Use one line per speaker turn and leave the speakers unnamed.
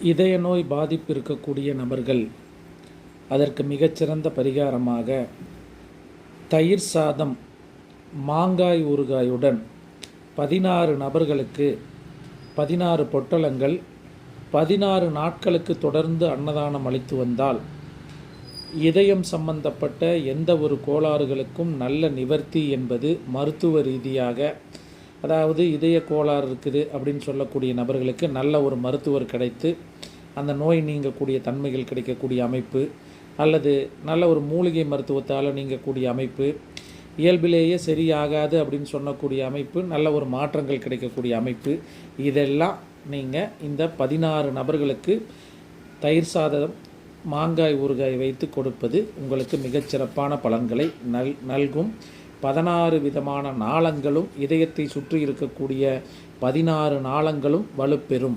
இதய நோய் பாதிப்பு இருக்கக்கூடிய நபர்கள் அதற்கு மிகச்சிறந்த பரிகாரமாக தயிர் சாதம் மாங்காய் ஊறுகாயுடன் 16 நபர்களுக்கு 16 பொட்டலங்கள் 16 நாட்களுக்கு தொடர்ந்து அன்னதானம் அளித்து வந்தால் இதயம் சம்பந்தப்பட்ட எந்த ஒரு கோளாறுகளுக்கும் நல்ல நிவர்த்தி என்பது மருத்துவ ரீதியாக, அதாவது இதய கோளாறு இருக்குது அப்படின்னு சொல்லக்கூடிய நபர்களுக்கு நல்ல ஒரு மருத்துவர் கிடைத்து அந்த நோய் நீங்கக்கூடிய தன்மைகள் கிடைக்கக்கூடிய அமைப்பு, அல்லது நல்ல ஒரு மூலிகை மருத்துவத்தால் நீங்கக்கூடிய அமைப்பு, இயல்பிலேயே சரியாகாது அப்படின்னு சொல்லக்கூடிய அமைப்பு, நல்ல ஒரு மாற்றங்கள் கிடைக்கக்கூடிய அமைப்பு, இதெல்லாம் நீங்கள் இந்த 16 நபர்களுக்கு தயிர் சாதம் மாங்காய் ஊறுகாய் வைத்து கொடுப்பது உங்களுக்கு மிகச்சிறப்பான பலன்களை நல்கும். 16 விதமான நாளங்களும் இதயத்தை சுற்றி இருக்கக்கூடிய 16 நாளங்களும் வலுப்பெறும்.